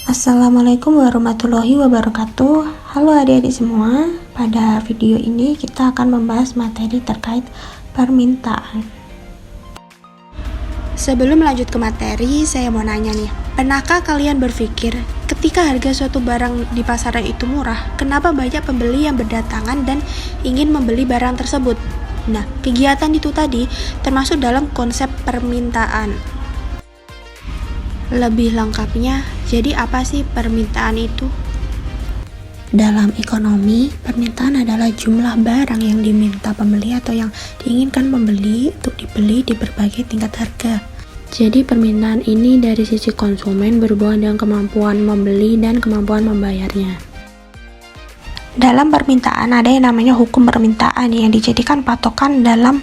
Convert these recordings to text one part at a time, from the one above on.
Assalamualaikum warahmatullahi wabarakatuh. Halo adik-adik semua. Pada video ini kita akan membahas materi terkait permintaan. Sebelum lanjut ke materi, saya mau nanya nih. Pernahkah kalian berpikir ketika harga suatu barang di pasaran itu murah, kenapa banyak pembeli yang berdatangan dan ingin membeli barang tersebut? Nah, kegiatan itu tadi termasuk dalam konsep permintaan. Lebih lengkapnya, jadi apa sih permintaan itu? Dalam ekonomi, permintaan adalah jumlah barang yang diminta pembeli atau yang diinginkan pembeli untuk dibeli di berbagai tingkat harga. Jadi permintaan ini dari sisi konsumen berhubungan dengan kemampuan membeli dan kemampuan membayarnya. Dalam permintaan ada yang namanya hukum permintaan yang dijadikan patokan dalam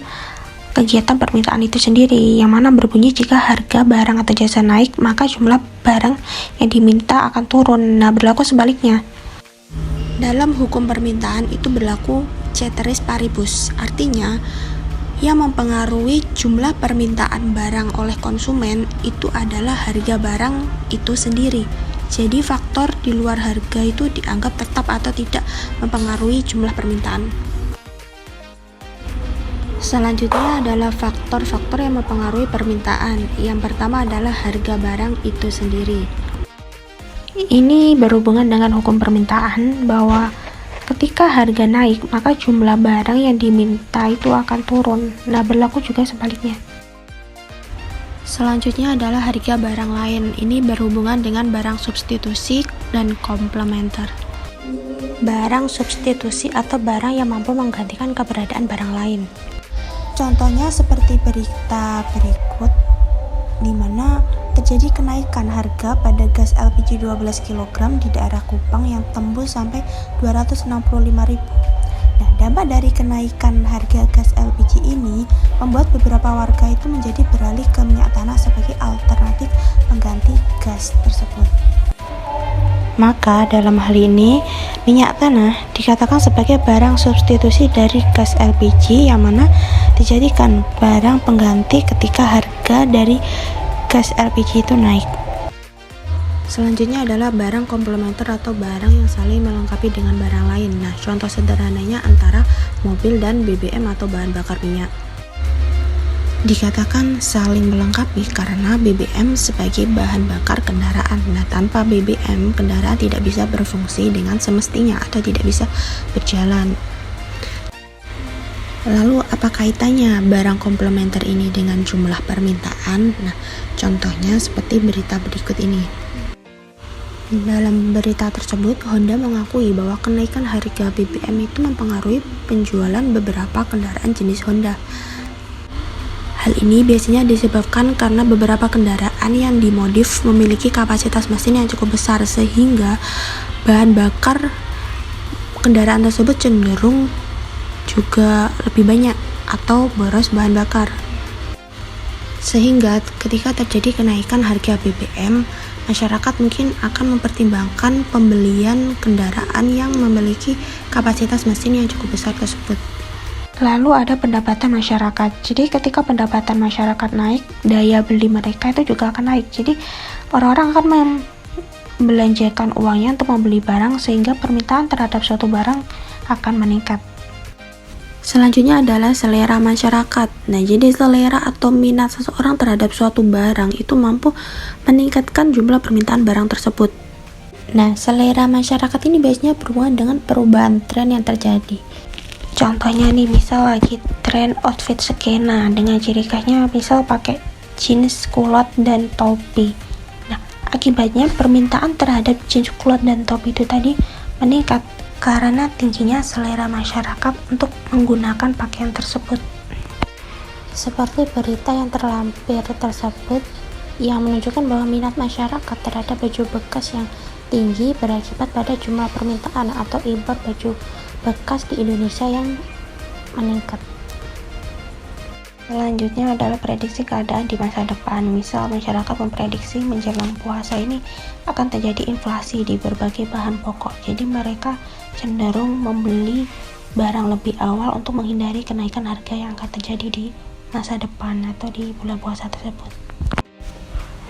kegiatan permintaan itu sendiri, yang mana berbunyi jika harga barang atau jasa naik, maka jumlah barang yang diminta akan turun. Nah, berlaku sebaliknya. Dalam hukum permintaan itu berlaku ceteris paribus, artinya yang mempengaruhi jumlah permintaan barang oleh konsumen itu adalah harga barang itu sendiri. Jadi faktor di luar harga itu dianggap tetap atau tidak mempengaruhi jumlah permintaan. Selanjutnya adalah faktor-faktor yang mempengaruhi permintaan. Yang pertama adalah harga barang itu sendiri. Ini berhubungan dengan hukum permintaan bahwa ketika harga naik, maka jumlah barang yang diminta itu akan turun. Nah, berlaku juga sebaliknya. Selanjutnya adalah harga barang lain. Ini berhubungan dengan barang substitusi dan komplementer. Barang substitusi atau barang yang mampu menggantikan keberadaan barang lain. Contohnya seperti berita berikut, di mana terjadi kenaikan harga pada gas LPG 12 kg di daerah Kupang yang tembus sampai 265.000. Nah, dampak dari kenaikan harga gas LPG ini membuat beberapa warga itu menjadi beralih ke minyak tanah sebagai alternatif pengganti gas tersebut. Maka dalam hal ini, minyak tanah dikatakan sebagai barang substitusi dari gas LPG yang mana dijadikan barang pengganti ketika harga dari gas LPG itu naik. Selanjutnya adalah barang komplementer atau barang yang saling melengkapi dengan barang lain. Nah, contoh sederhananya antara mobil dan BBM atau bahan bakar minyak. Dikatakan saling melengkapi karena BBM sebagai bahan bakar kendaraan. Nah, tanpa BBM, kendaraan tidak bisa berfungsi dengan semestinya atau tidak bisa berjalan. Lalu, apa kaitannya barang komplementer ini dengan jumlah permintaan? Nah, contohnya seperti berita berikut ini. Dalam berita tersebut, Honda mengakui bahwa kenaikan harga BBM itu mempengaruhi penjualan beberapa kendaraan jenis Honda. Hal ini biasanya disebabkan karena beberapa kendaraan yang dimodif memiliki kapasitas mesin yang cukup besar sehingga bahan bakar kendaraan tersebut cenderung juga lebih banyak atau boros bahan bakar. Sehingga ketika terjadi kenaikan harga BBM, masyarakat mungkin akan mempertimbangkan pembelian kendaraan yang memiliki kapasitas mesin yang cukup besar tersebut. Lalu ada pendapatan masyarakat. Jadi ketika pendapatan masyarakat naik, daya beli mereka itu juga akan naik. Jadi orang-orang akan membelanjakan uangnya untuk membeli barang sehingga permintaan terhadap suatu barang akan meningkat. Selanjutnya adalah selera masyarakat. Nah, jadi selera atau minat seseorang terhadap suatu barang itu mampu meningkatkan jumlah permintaan barang tersebut. Nah, selera masyarakat ini biasanya berhubungan dengan perubahan tren yang terjadi. Contohnya nih, misal lagi tren outfit skena dengan ciri khasnya misal pakai jeans, kulot, dan topi. Nah, akibatnya permintaan terhadap jeans, kulot, dan topi itu tadi meningkat karena tingginya selera masyarakat untuk menggunakan pakaian tersebut. Seperti berita yang terlampir tersebut yang menunjukkan bahwa minat masyarakat terhadap baju bekas yang tinggi berakibat pada jumlah permintaan atau impor baju bekas di Indonesia yang meningkat. Selanjutnya adalah prediksi keadaan di masa depan. Misal masyarakat memprediksi menjelang puasa ini akan terjadi inflasi di berbagai bahan pokok. Jadi mereka cenderung membeli barang lebih awal untuk menghindari kenaikan harga yang akan terjadi di masa depan atau di bulan puasa tersebut.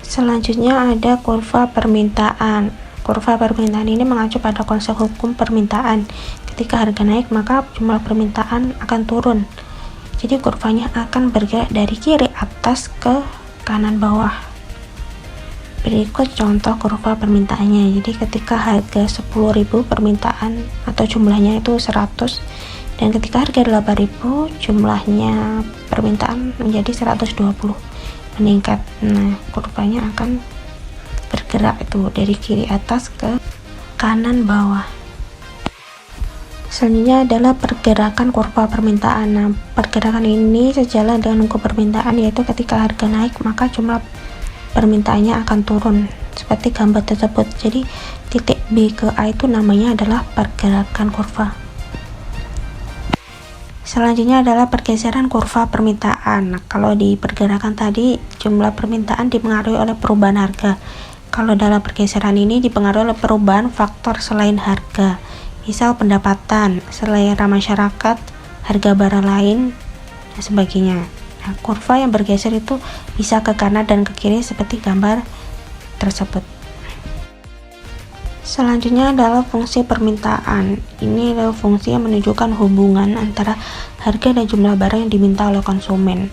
Selanjutnya ada kurva permintaan. kurva permintaan ini mengacu pada konsep hukum permintaan. Ketika harga naik, maka jumlah permintaan akan turun. Jadi kurvanya akan bergerak dari kiri atas ke kanan bawah. Berikut contoh kurva permintaannya. Jadi ketika harga 10.000 permintaan atau jumlahnya itu 100, dan ketika harga 8.000 jumlahnya permintaan menjadi 120, meningkat. Nah, kurvanya akan bergerak itu dari kiri atas ke kanan bawah. Selanjutnya adalah pergerakan kurva permintaan. Nah, pergerakan ini sejalan dengan hukum permintaan, yaitu ketika harga naik maka jumlah permintaannya akan turun seperti gambar tersebut. Jadi titik B ke A itu namanya adalah pergerakan kurva. Selanjutnya adalah pergeseran kurva permintaan. Nah, kalau di pergerakan tadi jumlah permintaan dipengaruhi oleh perubahan harga. Kalau dalam pergeseran ini dipengaruhi oleh perubahan faktor selain harga, misal pendapatan, selera masyarakat, harga barang lain, dan sebagainya. Nah, kurva yang bergeser itu bisa ke kanan dan ke kiri seperti gambar tersebut. Selanjutnya adalah fungsi permintaan. Ini adalah fungsi yang menunjukkan hubungan antara harga dan jumlah barang yang diminta oleh konsumen.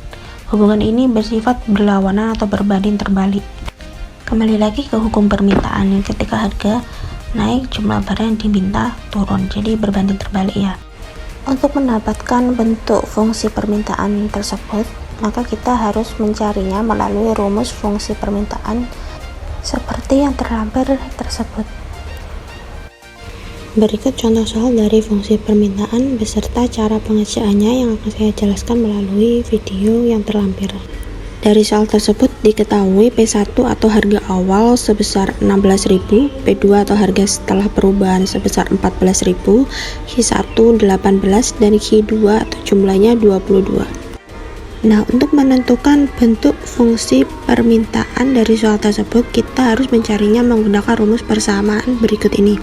Hubungan ini bersifat berlawanan atau berbanding terbalik. Kembali lagi ke hukum permintaan, ketika harga naik jumlah barang yang diminta turun, jadi berbanding terbalik ya. Untuk mendapatkan bentuk fungsi permintaan tersebut, maka kita harus mencarinya melalui rumus fungsi permintaan seperti yang terlampir tersebut. Berikut contoh soal dari fungsi permintaan beserta cara pengerjaannya yang akan saya jelaskan melalui video yang terlampir. Dari soal tersebut diketahui P1 atau harga awal sebesar 16.000, P2 atau harga setelah perubahan sebesar 14.000, Q1 18 dan Q2 atau jumlahnya 22. Nah, untuk menentukan bentuk fungsi permintaan dari soal tersebut, kita harus mencarinya menggunakan rumus persamaan berikut ini.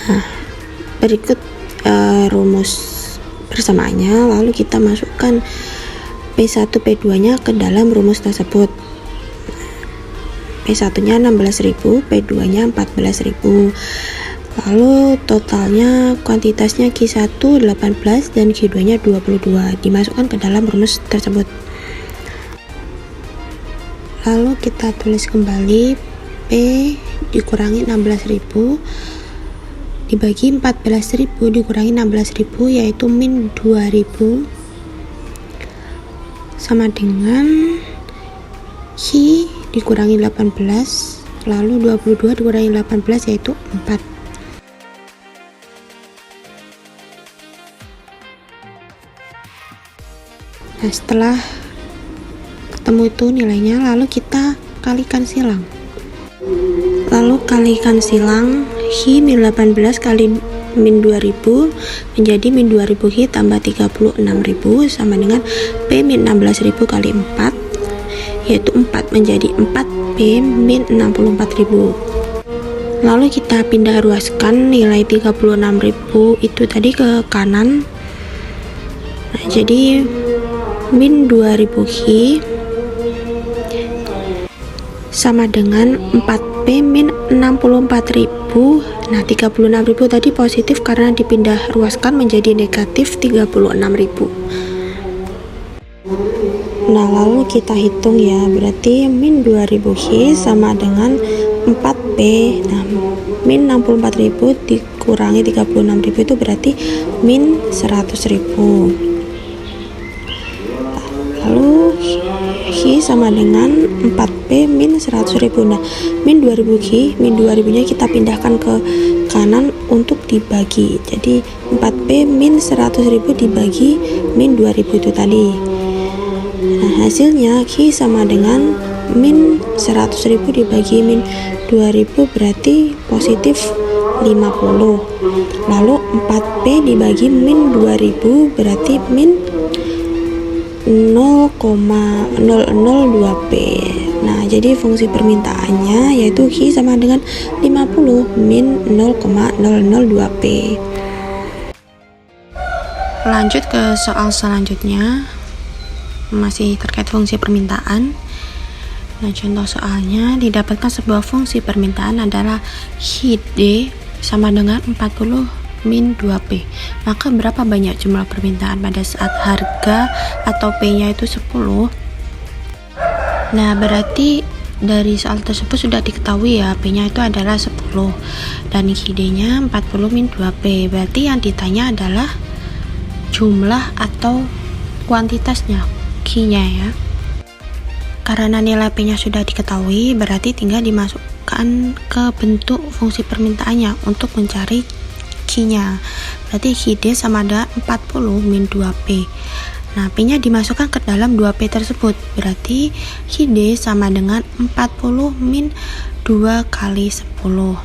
Nah, berikut rumus persamaannya, lalu kita masukkan P1 P2 nya ke dalam rumus tersebut. P1 nya 16.000, P2 nya 14.000, lalu totalnya kuantitasnya Q1 18 dan Q2 nya 22 dimasukkan ke dalam rumus tersebut. Lalu kita tulis kembali P dikurangi 16.000 dibagi 14.000 dikurangi 16.000, yaitu min 2.000 sama dengan Q dikurangi 18, lalu 22 dikurangi 18 yaitu 4. Nah, setelah ketemu itu nilainya, lalu kita kalikan silang. Q min 18 kali min 2000 menjadi min 2000 Q tambah 36.000 sama dengan P min 16.000 kali 4, yaitu 4 menjadi 4P min 64.000. Lalu kita pindah ruaskan nilai 36.000 itu tadi ke kanan. Nah, jadi min 2000 Q sama dengan 4P min 64.000. Nah, 36.000 tadi positif karena dipindah ruaskan menjadi negatif 36.000. Nah, lalu kita hitung ya, berarti min 2000 Q sama dengan 4P. Nah, min 64.000 dikurangi 36.000 itu berarti min 100.000. Lalu Q sama dengan 4P min 100.000. Nah, min 2000 Q, min 2000 nya kita pindahkan ke kanan untuk dibagi. Jadi 4P min 100.000 dibagi min 2000 itu tadi. Nah, hasilnya Q sama dengan min 100.000 dibagi min 2000 berarti positif 50. Lalu 4P dibagi min 2000 berarti min 0,002P. Nah, jadi fungsi permintaannya yaitu Q sama dengan 50 min 0,002P. Lanjut ke soal selanjutnya, masih terkait fungsi permintaan. Nah, contoh soalnya didapatkan sebuah fungsi permintaan adalah HID sama dengan 40 min 2P. Maka berapa banyak jumlah permintaan pada saat harga atau P-nya itu 10? Nah, berarti dari soal tersebut sudah diketahui ya, P-nya itu adalah 10 dan HID-nya 40 min 2P. Berarti yang ditanya adalah jumlah atau kuantitasnya, Q-nya ya. Karena nilai P-nya sudah diketahui, berarti tinggal dimasukkan ke bentuk fungsi permintaannya untuk mencari Q-nya. Berarti HID sama ada 40 min 2P. Nah, P-nya dimasukkan ke dalam 2P tersebut. Berarti HID sama dengan 40 min 2 kali 10.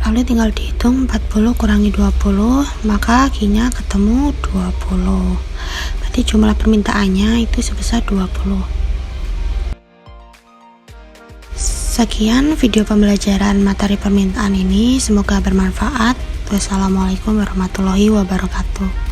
Lalu tinggal dihitung 40 kurangi 20, maka Q-nya ketemu 20. Berarti jumlah permintaannya itu sebesar 20. Sekian video pembelajaran materi permintaan ini, semoga bermanfaat. Wassalamualaikum warahmatullahi wabarakatuh.